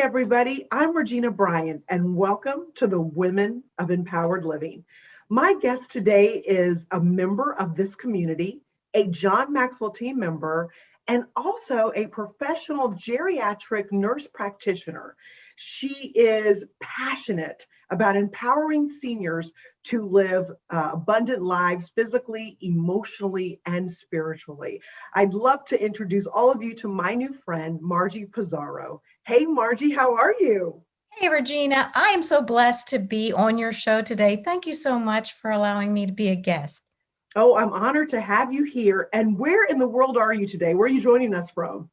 everybody. I'm Regina Bryan, and welcome to the Women of Empowered Living. My guest today is a member of this community, a John Maxwell team member, and also a professional geriatric nurse practitioner. She is passionate about empowering seniors to live abundant lives physically, emotionally, and spiritually. I'd love to introduce all of you to my new friend, Margie Pizzaro. Hey, Margie, how are you? Hey, Regina, I am so blessed to be on your show today. Thank you so much for allowing me to be a guest. Oh, I'm honored to have you here. And where in the world are you today? Where are you joining us from?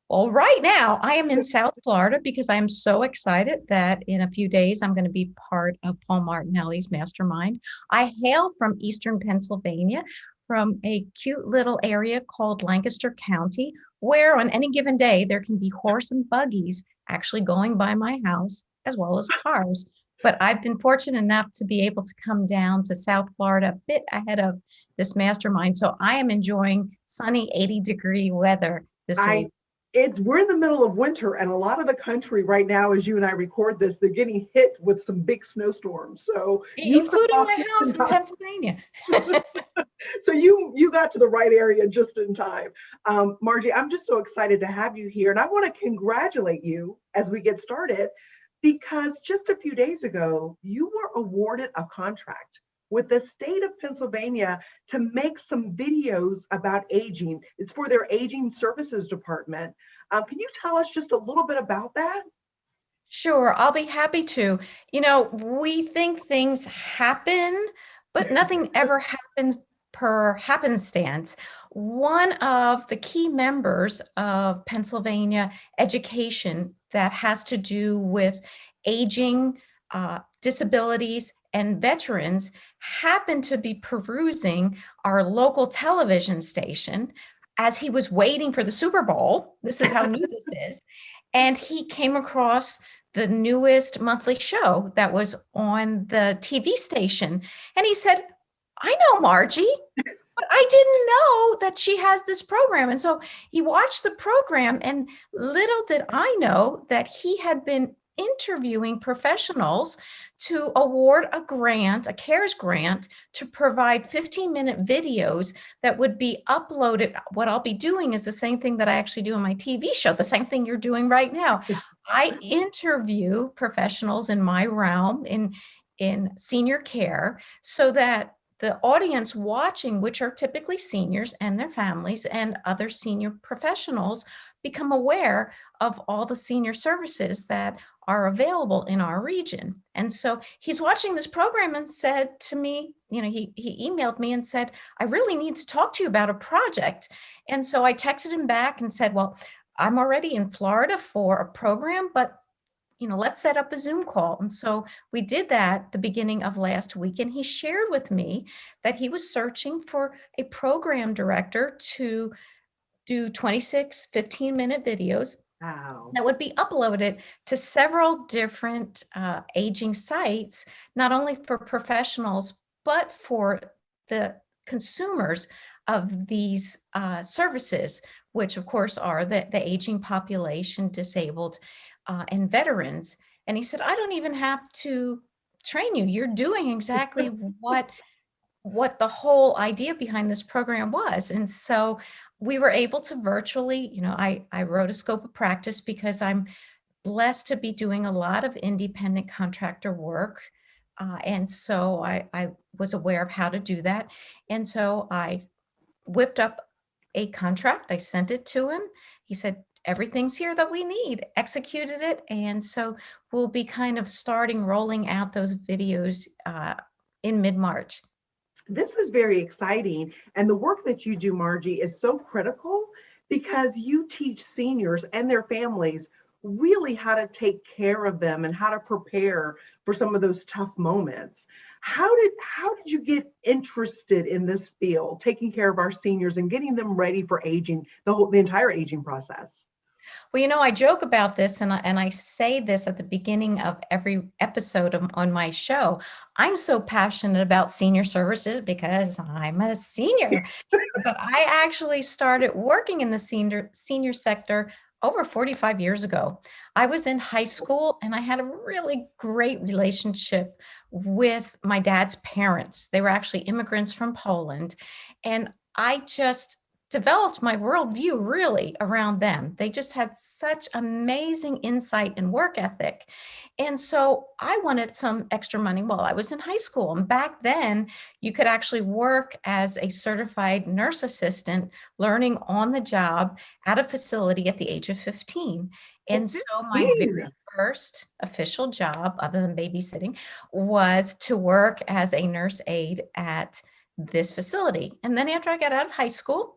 Well, right now I am in South Florida because I am so excited that in a few days I'm going to be part of Paul Martinelli's mastermind. I hail from Eastern Pennsylvania, from a cute little area called Lancaster County, where on any given day there can be horse and buggies actually going by my house, as well as cars. But I've been fortunate enough to be able to come down to South Florida a bit ahead of this mastermind. So I am enjoying sunny 80-degree weather this I week. we're in the middle of winter, and a lot of the country right now, as you and I record this, they're getting hit with some big snowstorms. So you took Including off my just in house in time. Pennsylvania. So you got to the right area just in time. Margie, I'm just so excited to have you here, and I want to congratulate you as we get started, because just a few days ago, you were awarded a contract with the state of Pennsylvania to make some videos about aging. It's for their aging services department. Can you tell us just a little bit about that? Sure, I'll be happy to. We think things happen, but nothing ever happens per happenstance. One of the key members of Pennsylvania education that has to do with aging, disabilities, and veterans happened to be perusing our local television station as he was waiting for the Super Bowl. This is how new this is. And he came across the newest monthly show that was on the TV station. And he said, I know Margie, but I didn't know that she has this program. And so he watched the program, and little did I know that he had been interviewing professionals to award a grant, a CARES grant, to provide 15-minute videos that would be uploaded. What I'll be doing is the same thing that I actually do in my TV show, the same thing you're doing right now. I interview professionals in my realm in senior care so that the audience watching, which are typically seniors and their families and other senior professionals, become aware of all the senior services that are available in our region. And so he's watching this program and said to me, he emailed me and said, I really need to talk to you about a project. And so I texted him back and said, well, I'm already in Florida for a program, but let's set up a Zoom call. And so we did that the beginning of last week. And he shared with me that he was searching for a program director to do 26 15-minute videos Wow. that would be uploaded to several different aging sites, not only for professionals, but for the consumers of these services, which of course are the aging population, disabled, and veterans. And he said, I don't even have to train you. You're doing exactly what the whole idea behind this program was. And so we were able to virtually, I wrote a scope of practice because I'm blessed to be doing a lot of independent contractor work. And so I was aware of how to do that. And so I whipped up a contract. I sent it to him. He said, everything's here that we need, executed it. And so we'll be kind of starting rolling out those videos in mid-March. This is very exciting. And the work that you do, Margie, is so critical because you teach seniors and their families really how to take care of them and how to prepare for some of those tough moments. How did you get interested in this field, taking care of our seniors and getting them ready for aging, the entire aging process? Well, I joke about this, and I say this at the beginning of every episode on my show. I'm so passionate about senior services because I'm a senior. But I actually started working in the senior sector over 45 years ago. I was in high school and I had a really great relationship with my dad's parents. They were actually immigrants from Poland. And I just developed my worldview really around them. They just had such amazing insight and work ethic. And so I wanted some extra money while I was in high school. And back then, you could actually work as a certified nurse assistant, learning on the job at a facility at the age of 15. And so my very 15. first official job, other than babysitting, was to work as a nurse aide at this facility. And then after I got out of high school,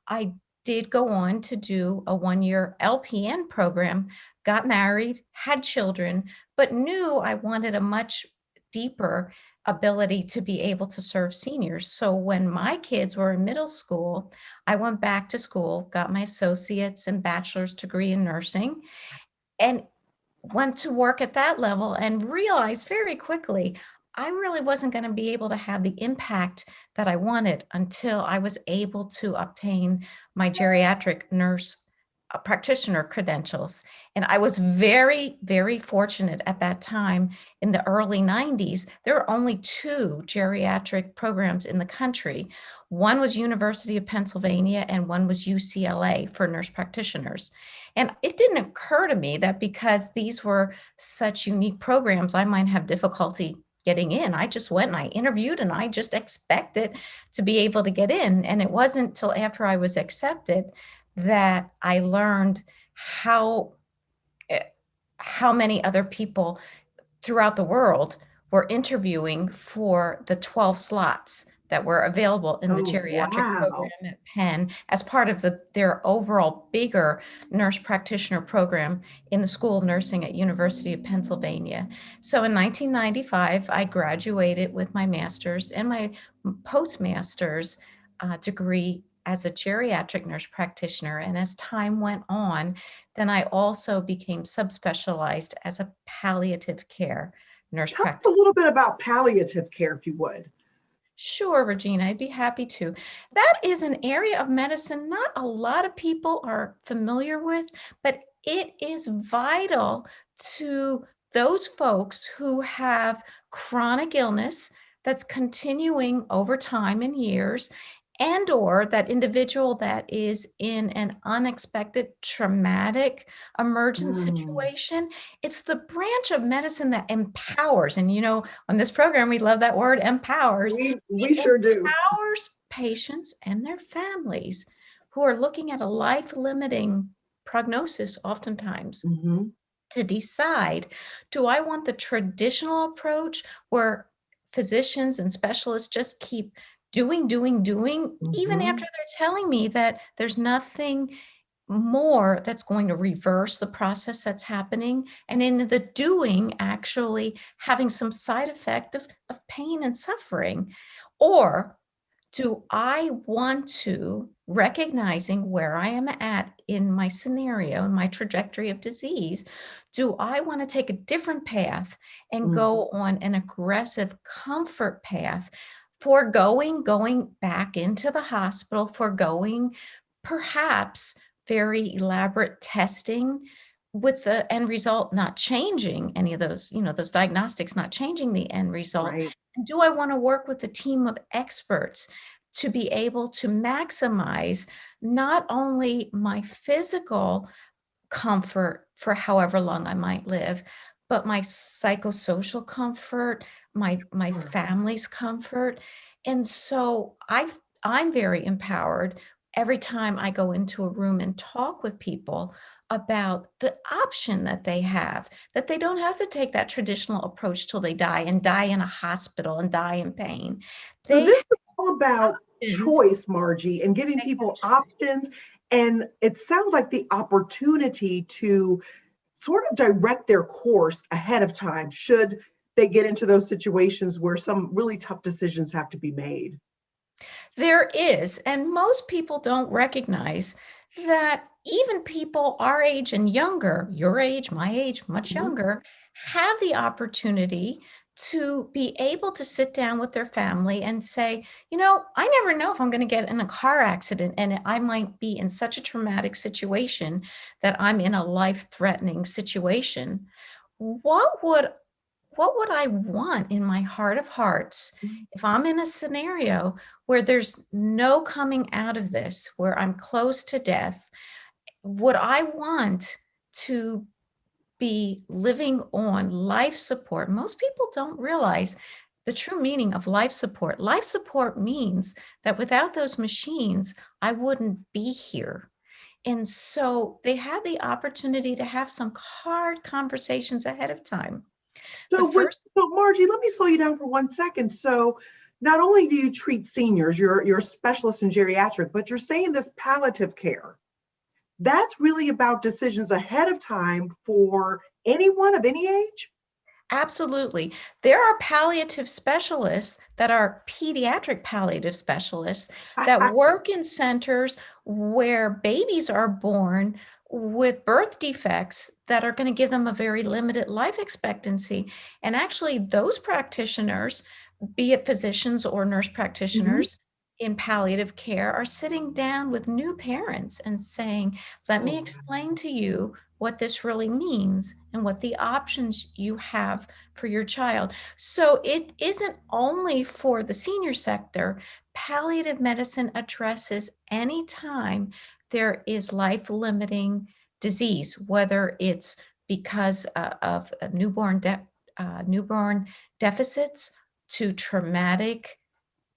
I did go on to do a 1-year LPN program, got married, had children, but knew I wanted a much deeper ability to be able to serve seniors. So when my kids were in middle school, I went back to school, got my associate's and bachelor's degree in nursing, and went to work at that level and realized very quickly I really wasn't going to be able to have the impact that I wanted until I was able to obtain my geriatric nurse practitioner credentials. And I was very, very fortunate at that time in the early 90s. There were only 2 geriatric programs in the country. One was University of Pennsylvania and one was UCLA for nurse practitioners. And it didn't occur to me that because these were such unique programs, I might have difficulty getting in. I just went and I interviewed and I just expected to be able to get in. And it wasn't till after I was accepted that I learned how eh, how many other people throughout the world were interviewing for the 12 slots that were available in the Oh, geriatric program wow. at Penn as part of their overall bigger nurse practitioner program in the School of Nursing at University of Pennsylvania. So in 1995, I graduated with my master's and my postmaster's degree as a geriatric nurse practitioner. And as time went on, then I also became subspecialized as a palliative care nurse Tell us a practitioner. little bit about palliative care, if you would. Sure, Regina, I'd be happy to. That is an area of medicine not a lot of people are familiar with, but it is vital to those folks who have chronic illness that's continuing over time and years, and or that individual that is in an unexpected traumatic emergent Mm, situation. It's the branch of medicine that empowers. And on this program, we love that word, empowers. we It sure do. empowers patients and their families who are looking at a life-limiting prognosis oftentimes Hmm. to decide, do I want the traditional approach where physicians and specialists just keep doing, even after Hmm. they're telling me that there's nothing more that's going to reverse the process that's happening, and in the doing actually having some side effect of pain and suffering? Or do I want to, recognizing where I am at in my scenario, in my trajectory of disease, do I want to take a different path and Mm, go on an aggressive comfort path, foregoing going back into the hospital, foregoing perhaps very elaborate testing with the end result not changing any of those, those diagnostics not changing the end result? right. And do I want to work with a team of experts to be able to maximize not only my physical comfort for however long I might live, but my psychosocial comfort, my Sure. family's comfort? And so I'm very empowered every time I go into a room and talk with people about the option that they have, that they don't have to take that traditional approach till they die and die in a hospital and die in pain. So They this have is all about options. choice, Margie, and giving They have people options. And it sounds like the opportunity to sort of direct their course ahead of time should they get into those situations where some really tough decisions have to be made. There is, and most people don't recognize that even people our age and younger, your age, my age, much Mhm. younger, have the opportunity to be able to sit down with their family and say, I never know if I'm going to get in a car accident and I might be in such a traumatic situation that I'm in a life-threatening situation. What would I want in my heart of hearts if I'm in a scenario where there's no coming out of this, where I'm close to death? Would I want to be living on life support? Most people don't realize the true meaning of life support. Life support means that without those machines, I wouldn't be here. And so they had the opportunity to have some hard conversations ahead of time. The first, So Margie, let me slow you down for 1 second. So not only do you treat seniors, you're a specialist in geriatric, but you're saying this palliative care. That's really about decisions ahead of time for anyone of any age? absolutely. There are palliative specialists that are pediatric palliative specialists that work in centers where babies are born with birth defects that are going to give them a very limited life expectancy. And actually, those practitioners, be it physicians or nurse Mhm. practitioners in palliative care, are sitting down with new parents and saying, let Oh, me wow. explain to you what this really means and what the options you have for your child. So it isn't only for the senior sector. Palliative medicine addresses any time there is life-limiting disease, whether it's because of newborn deficits to traumatic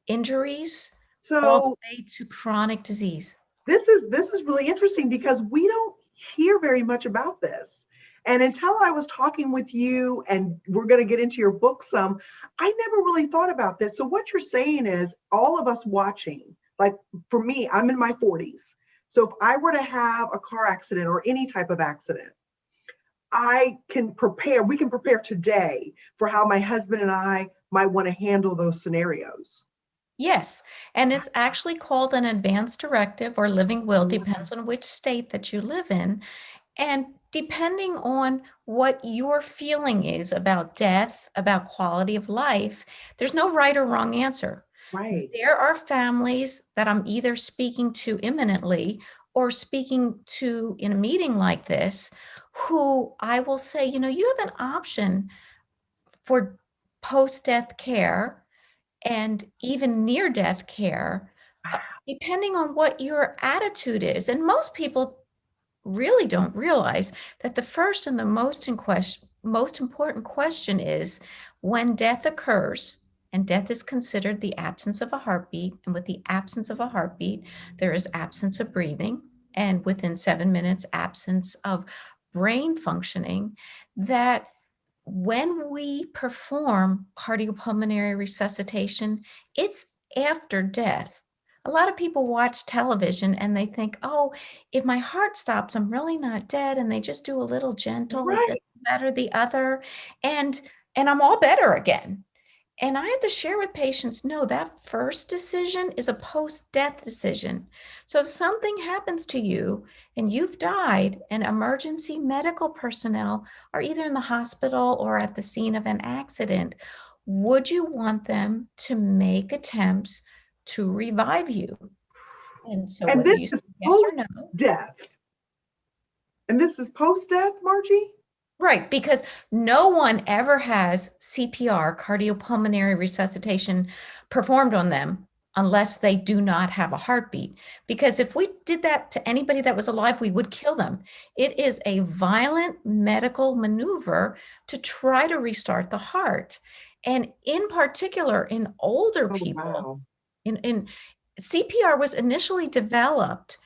injuries, all So the way to chronic disease. this is really interesting because we don't hear very much about this. And until I was talking with you, and we're going to get into your book some, I never really thought about this. So what you're saying is all of us watching, like for me, I'm in my 40s. So if I were to have a car accident or any type of accident, we can prepare today for how my husband and I might want to handle those scenarios. Yes, and it's actually called an advance directive or living will, Mhm. depends on which state that you live in. And depending on what your feeling is about death, about quality of life, there's no right or wrong answer. Right. There are families that I'm either speaking to imminently or speaking to in a meeting like this, who I will say, you have an option for post-death care and even near-death care, depending on what your attitude is. And most people really don't realize that the first and the most important question is when death occurs, and death is considered the absence of a heartbeat. And with the absence of a heartbeat, there is absence of breathing. And within 7 minutes, absence of brain functioning. That when we perform cardiopulmonary resuscitation, it's after death. A lot of people watch television and they think, oh, if my heart stops, I'm really not dead. And they just do a little gentle, this, Right. that, or the other, and I'm all better again. And I have to share with patients, no, that first decision is a post-death decision. So if something happens to you and you've died, and emergency medical personnel are either in the hospital or at the scene of an accident, would you want them to make attempts to revive you? And so And whether this you say is yes or post no. death. And this is post death, Margie? Right, because no one ever has CPR, cardiopulmonary resuscitation, performed on them unless they do not have a heartbeat. Because if we did that to anybody that was alive, we would kill them. It is a violent medical maneuver to try to restart the heart. And in particular, in older Oh, people, wow. in CPR was initially developed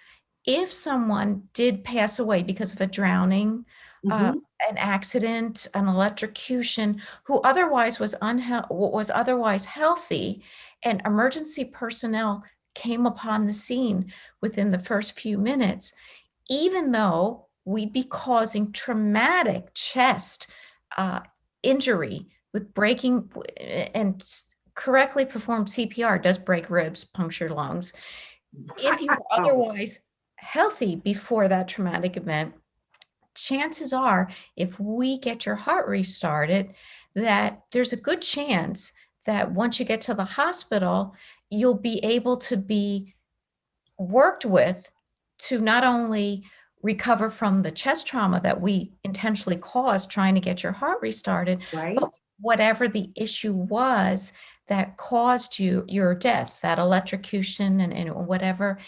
if someone did pass away because of a drowning, uh, Hmm. an accident, an electrocution, who otherwise was otherwise healthy, and emergency personnel came upon the scene within the first few minutes, even though we'd be causing traumatic chest uh, injury with breaking, and correctly performed CPR does break ribs, puncture lungs. If you were Wow. otherwise healthy before that traumatic event, chances are, if we get your heart restarted, that there's a good chance that once you get to the hospital, you'll be able to be worked with to not only recover from the chest trauma that we intentionally caused trying to get your heart restarted, right? but whatever the issue was that caused your death, that electrocution and whatever.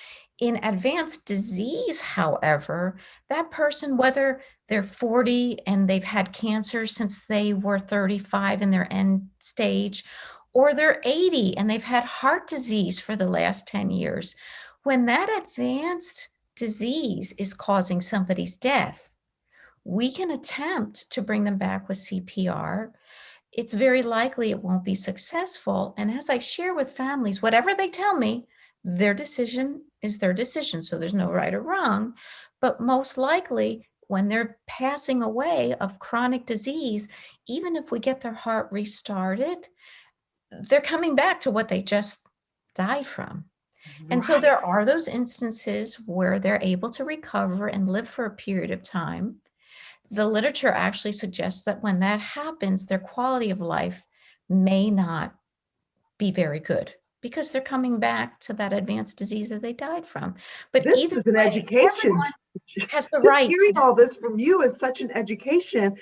In advanced disease, however, that person, whether they're 40 and they've had cancer since they were 35 in their end stage, or they're 80 and they've had heart disease for the last 10 years, when that advanced disease is causing somebody's death, we can attempt to bring them back with CPR. It's very likely it won't be successful. And as I share with families, whatever they tell me, their decision is their decision. So there's no right or wrong. But most likely, when they're passing away of chronic disease, even if we get their heart restarted, they're coming back to what they just died from. And so Right. there are those instances where they're able to recover and live for a period of time. The literature actually suggests that when that happens, their quality of life may not be very good because they're coming back to that advanced disease that they died from. But This either is an way, education. everyone has the Just right hearing to all this from you is such an education.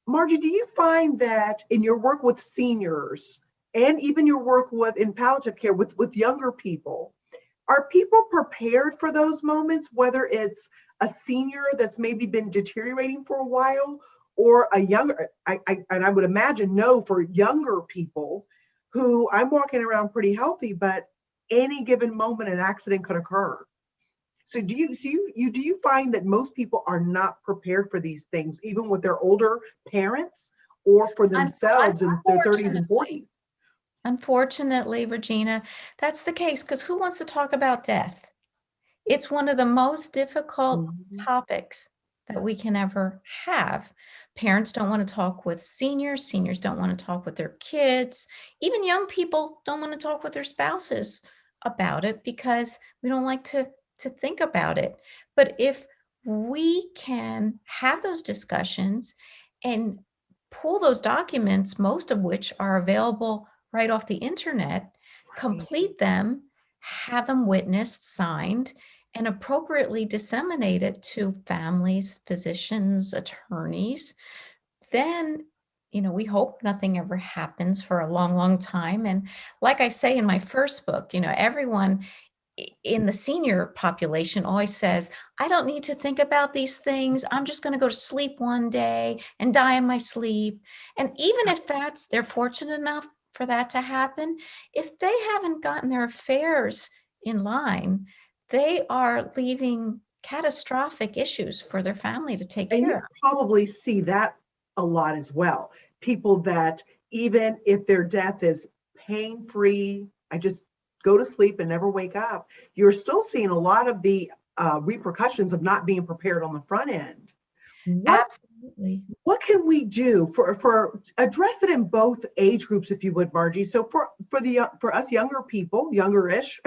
Margie, do you find that in your work with seniors and even your work with in palliative care with younger people, are people prepared for those moments, whether it's a senior that's maybe been deteriorating for a while or a younger, and I would imagine no for younger people who I'm walking around pretty healthy, but any given moment an accident could occur. So do you find that most people are not prepared for these things, even with their older parents or for themselves in their 30s and unfortunately. 40s? Unfortunately, Regina, that's the case because who wants to talk about death? It's one of the most difficult Mhm. topics that we can ever have. Parents don't want to talk with seniors, seniors don't want to talk with their kids, even young people don't want to talk with their spouses about it because we don't like to think about it. But if we can have those discussions and pull those documents, most of which are available right off the internet, Right. complete them, have them witnessed, signed, and appropriately disseminate it to families, physicians, attorneys, then, we hope nothing ever happens for a long, long time. And like I say in my first book, everyone in the senior population always says, I don't need to think about these things. I'm just going to go to sleep one day and die in my sleep. And even if they're fortunate enough for that to happen, if they haven't gotten their affairs in line, they are leaving catastrophic issues for their family to take And care you of. probably see that a lot as well. People that even if their death is pain free, I just go to sleep and never wake up, you're still seeing a lot of the repercussions of not being prepared on the front end. What Absolutely. what can we do for address it in both age groups, if you would, Margie? So for us younger people, younger-ish,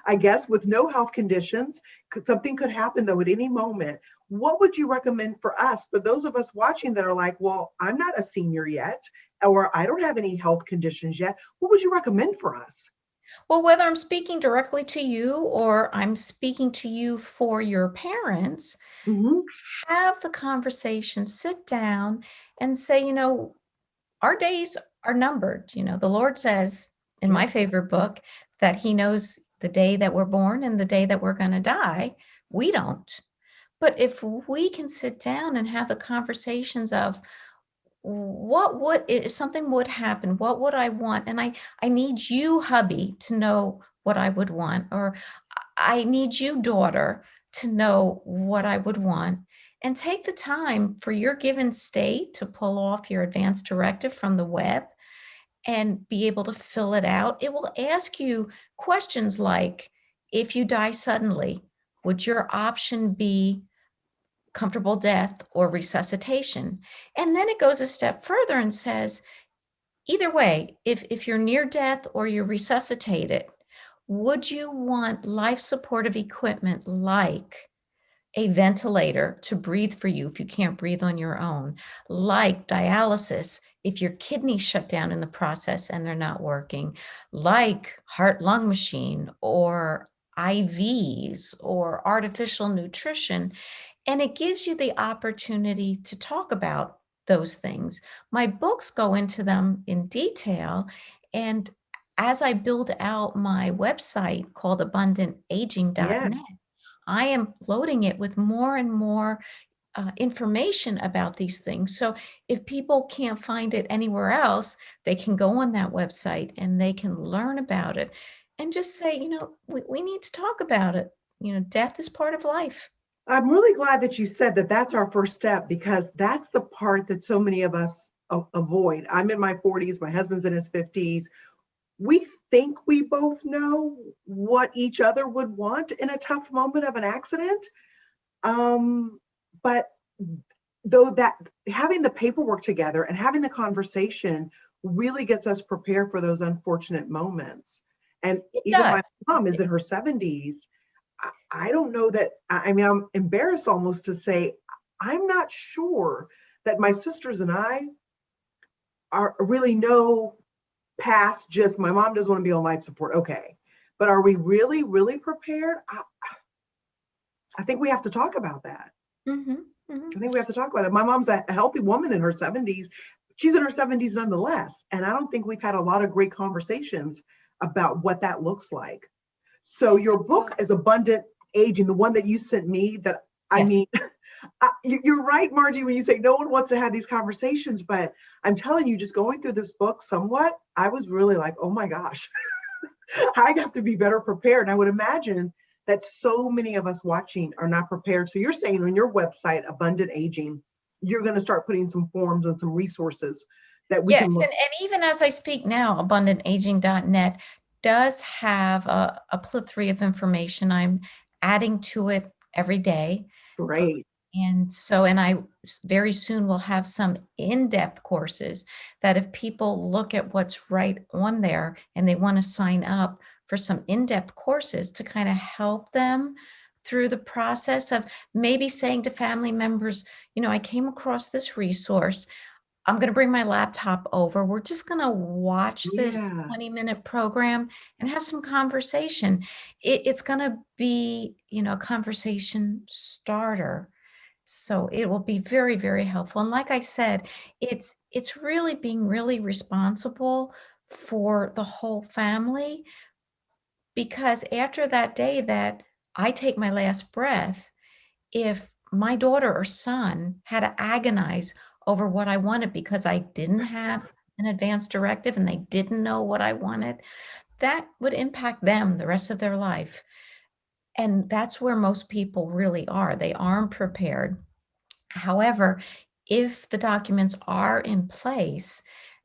I guess, with no health conditions, something could happen though at any moment. What would you recommend for us, for those of us watching that are like, well, I'm not a senior yet, or I don't have any health conditions yet? What would you recommend for us? Well, whether I'm speaking directly to you or I'm speaking to you for your parents, Hmm. have the conversation, sit down and say, our days are numbered. The Lord says in Yeah. my favorite book that He knows the day that we're born and the day that we're going to die. We don't. But if we can sit down and have the conversations of what would if something would happen, what would I want? And I need you, hubby, to know what I would want, or I need you, daughter, to know what I would want. And take the time for your given state to pull off your advance directive from the web and be able to fill it out. It will ask you questions like, if you die suddenly, would your option be comfortable death or resuscitation? And then it goes a step further and says, either way, if you're near death or you're resuscitated, would you want life supportive equipment like a ventilator to breathe for you if you can't breathe on your own, like dialysis, if your kidneys shut down in the process and they're not working, like heart-lung machine or IVs or artificial nutrition. And it gives you the opportunity to talk about those things. My books go into them in detail. And as I build out my website called Yeah. abundantaging.net, I am loading it with more and more information about these things. So if people can't find it anywhere else, they can go on that website and they can learn about it and just say, we need to talk about it. Death is part of life. I'm really glad that you said that that's our first step, because that's the part that so many of us avoid. I'm in my 40s, my husband's in his 50s. We think we both know what each other would want in a tough moment of an accident. But though that having the paperwork together and having the conversation really gets us prepared for those unfortunate moments. And It even my does. mom is in her 70s. I don't know that, I mean, I'm embarrassed almost to say, I'm not sure that my sisters and I are really know past just my mom doesn't want to be on life support. Okay. But are we really, really prepared? I think we have to talk about that. Mhm, mhm. I think we have to talk about it. My mom's a healthy woman in her 70s. She's in her 70s nonetheless. And I don't think we've had a lot of great conversations about what that looks like. So your book is Abundant Aging, the one that you sent me, that I Yes. mean, you're right, Margie, when you say no one wants to have these conversations, but I'm telling you, just going through this book somewhat, I was really like, oh my gosh, I have to be better prepared. And I would imagine that so many of us watching are not prepared. So you're saying on your website, Abundant Aging, you're going to start putting some forms and some resources that we Yes, can look. and even as I speak now, abundantaging.net does have a plethora of information. I'm adding to it every day. Great. And I very soon will have some in-depth courses that if people look at what's right on there and they want to sign up for some in-depth courses to kind of help them through the process of maybe saying to family members, I came across this resource. I'm going to bring my laptop over. We're just going to watch this Yeah. 20-minute program and have some conversation. It's going to be, a conversation starter. So it will be very, very helpful. And like I said, it's really being really responsible for the whole family, because after that day that I take my last breath, if my daughter or son had to agonize over what I wanted because I didn't have an advance directive and they didn't know what I wanted, that would impact them the rest of their life. And that's where most people really are. They aren't prepared. However, if the documents are in place,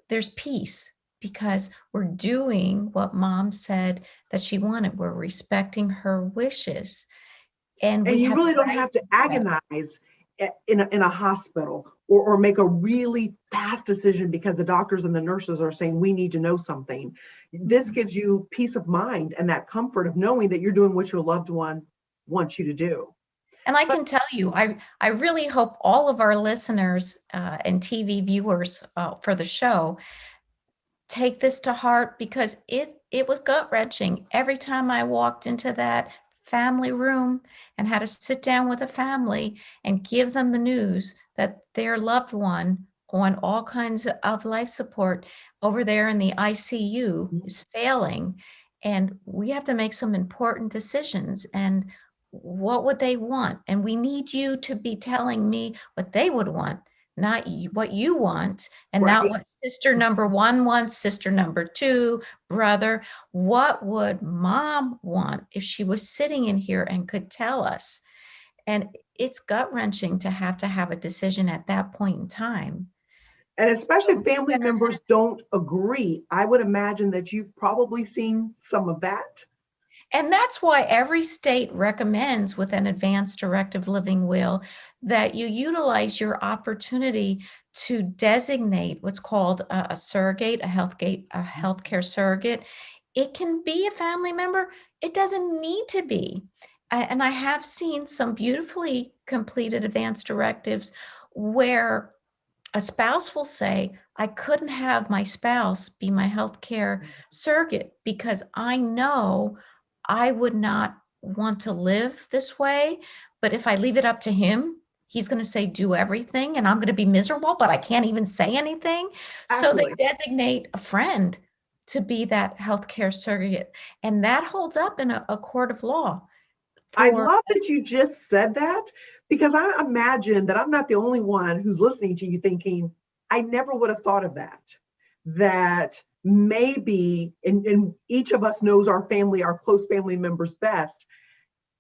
there's peace because we're doing what mom said that she wanted. We're respecting her wishes, and And we you have really the don't right have to to do that. agonize in a hospital, or make a really fast decision because the doctors and the nurses are saying we need to know something. This Mhm. gives you peace of mind and that comfort of knowing that you're doing what your loved one wants you to do. And I But can tell you, I really hope all of our listeners and TV viewers for the show take this to heart, because it was gut-wrenching every time I walked into that family room and had to sit down with a family and give them the news that their loved one on all kinds of life support over there in the ICU is failing, and we have to make some important decisions. And what would they want? And we need you to be telling me what they would want, not what you want, and not right. what sister number one wants, sister number two, brother. What would mom want if she was sitting in here and could tell us? And it's gut wrenching to have a decision at that point in time. And especially So if family members don't agree, I would imagine that you've probably seen some of that. And that's why every state recommends with an advanced directive living will that you utilize your opportunity to designate what's called a surrogate, a healthcare surrogate. It can be a family member. It doesn't need to be. And I have seen some beautifully completed advanced directives where a spouse will say, I couldn't have my spouse be my healthcare surrogate because I know I would not want to live this way. But if I leave it up to him, he's going to say, do everything, and I'm going to be miserable, but I can't even say anything. So they Absolutely. designate a friend to be that healthcare surrogate. And that holds up in a court of law I for, love that you just said that, because I imagine that I'm not the only one who's listening to you thinking, I never would have thought of that. That maybe, and each of us knows our family, our close family members best,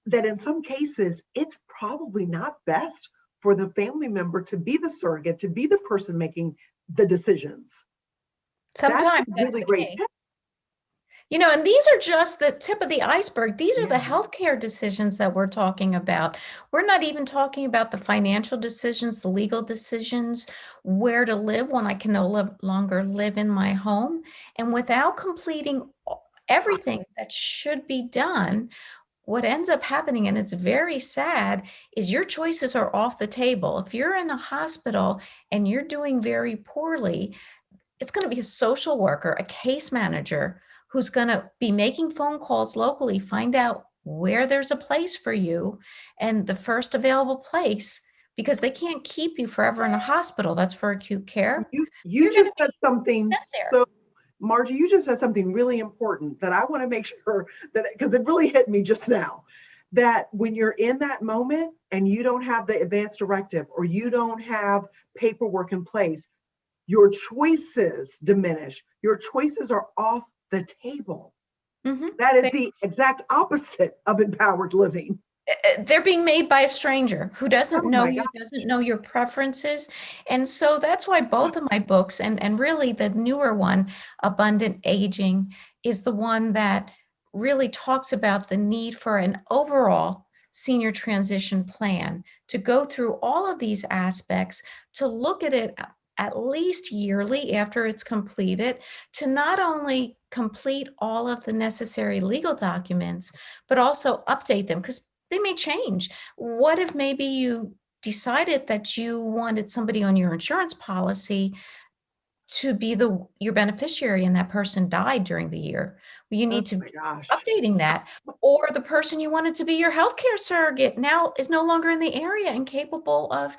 that in some cases, it's probably not best for the family member to be the surrogate, to be the person making the decisions. That's a sometimes that's really the great case. tip. And these are just the tip of the iceberg. These are the Yeah. healthcare decisions that we're talking about. We're not even talking about the financial decisions, the legal decisions, where to live when I can no longer live in my home. And without completing everything that should be done, what ends up happening, and it's very sad, is your choices are off the table. If you're in a hospital and you're doing very poorly, it's going to be a social worker, a case manager who's going to be making phone calls locally, find out where there's a place for you and the first available place, because they can't keep you forever in a hospital. That's for acute care. You You're going to just be said something sent there. so, Margie, you just said something really important that I want to make sure that, because it really hit me just now, that when you're in that moment and you don't have the advance directive or you don't have paperwork in place, your choices diminish. Your choices are off the table. Mhm. That is the exact opposite of empowered living. They're being made by a stranger who doesn't Oh know my you, God. doesn't know your preferences. And so that's why both of my books, and really the newer one, Abundant Aging, is the one that really talks about the need for an overall senior transition plan to go through all of these aspects, to look at it at least yearly after it's completed, to not only complete all of the necessary legal documents, but also update them, because they may change. What if maybe you decided that you wanted somebody on your insurance policy to be your beneficiary and that person died during the year? Well, you Oh need to my be gosh. updating that. Or the person you wanted to be your healthcare surrogate now is no longer in the area and capable of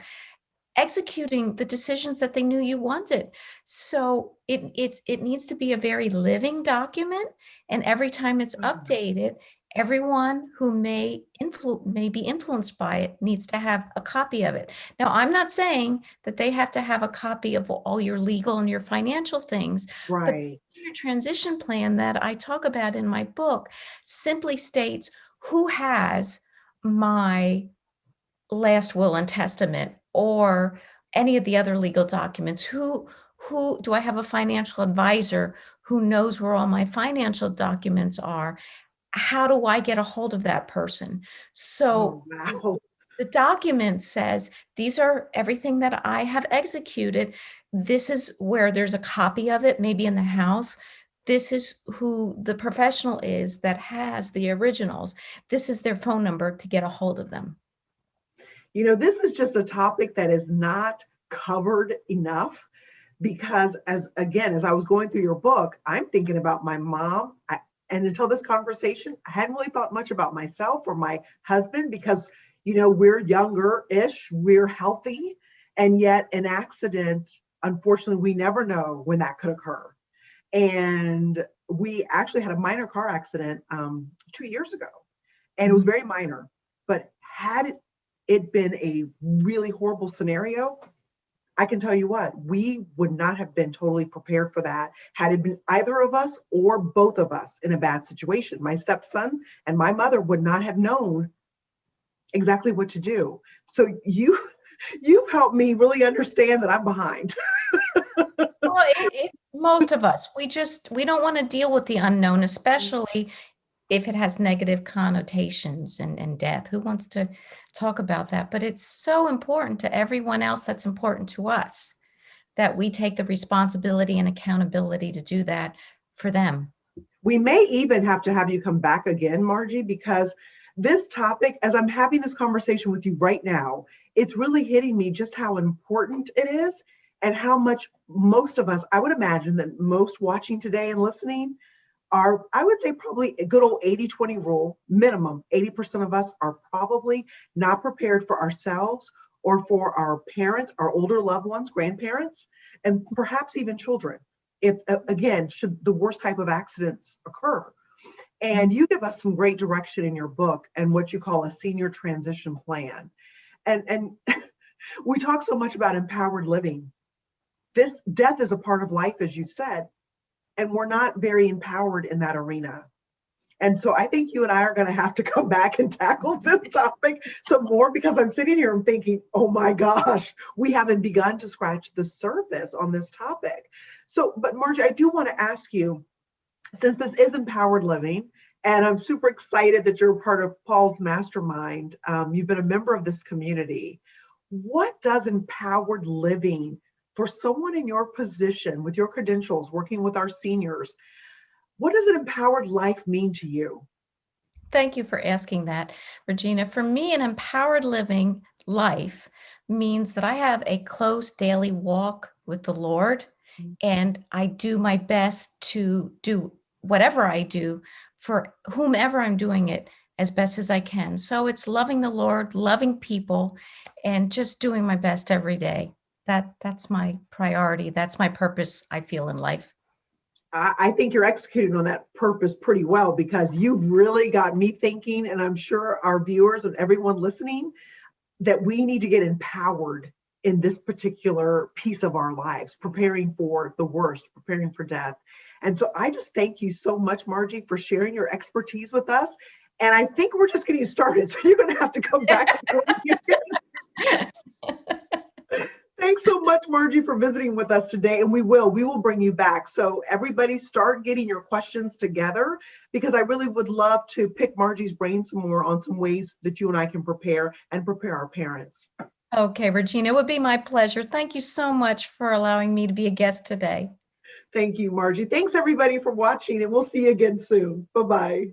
executing the decisions that they knew you wanted. So it needs to be a very living document, and every time it's updated, everyone who may be influenced by it needs to have a copy of it. Now, I'm not saying that they have to have a copy of all your legal and your financial things, but Right. your transition plan that I talk about in my book simply states who has my last will and testament or any of the other legal documents. Who do I have? A financial advisor who knows where all my financial documents are? How do I get a hold of that person? Oh So wow. the document says these are everything that I have executed. This is where there's a copy of it, maybe in the house. This is who the professional is that has the originals. This is their phone number to get a hold of them. You know, this is just a topic that is not covered enough, because as again, as I was going through your book, I'm thinking about my mom. And until this conversation, I hadn't really thought much about myself or my husband, because, you know, we're younger-ish, we're healthy, and yet an accident, unfortunately, we never know when that could occur. And we actually had a minor car accident 2 years ago, and it was very minor. But had it been a really horrible scenario, I can tell you what, we would not have been totally prepared for that had it been either of us or both of us in a bad situation. My stepson and my mother would not have known exactly what to do. So you've helped me really understand that I'm behind. Well, most of us, we don't want to deal with the unknown, especially if it has negative connotations and death. Who wants to talk about that? But it's so important to everyone else that's important to us that we take the responsibility and accountability to do that for them. We may even have to have you come back again, Margie, because this topic, as I'm having this conversation with you right now, it's really hitting me just how important it is. and how much most of us, I would imagine that most watching today and listening are, I would say, probably a good old 80-20 rule, minimum. 80% of us are probably not prepared for ourselves or for our parents, our older loved ones, grandparents, and perhaps even children, if, again, should the worst type of accidents occur. And you give us some great direction in your book and what you call a senior transition plan. And we talk so much about empowered living. This death is a part of life, as you've said, and we're not very empowered in that arena. And so I think you and I are going to have to come back and tackle this topic some more, because I'm sitting here and thinking, oh my gosh, we haven't begun to scratch the surface on this topic. So, but Margie, I do want to ask you, since this is empowered living, and I'm super excited that you're part of Paul's mastermind, you've been a member of this community. What does empowered living for someone in your position with your credentials, working with our seniors, what does an empowered life mean to you? Thank you for asking that, Regina. For me, an empowered living life means that I have a close daily walk with the Lord, and I do my best to do whatever I do for whomever I'm doing it as best as I can. So it's loving the Lord, loving people, and just doing my best every day. That's my priority. That's my purpose, I feel, in life. I think you're executing on that purpose pretty well, because you've really got me thinking, and I'm sure our viewers and everyone listening, that we need to get empowered in this particular piece of our lives, preparing for the worst, preparing for death. And so I just thank you so much, Margie, for sharing your expertise with us. And I think we're just getting started. So you're going to have to come back. Thanks so much, Margie, for visiting with us today. And we will bring you back. So everybody start getting your questions together, because I really would love to pick Margie's brain some more on some ways that you and I can prepare our parents. Okay, Regina, it would be my pleasure. Thank you so much for allowing me to be a guest today. Thank you, Margie. Thanks everybody for watching, and we'll see you again soon. Bye-bye.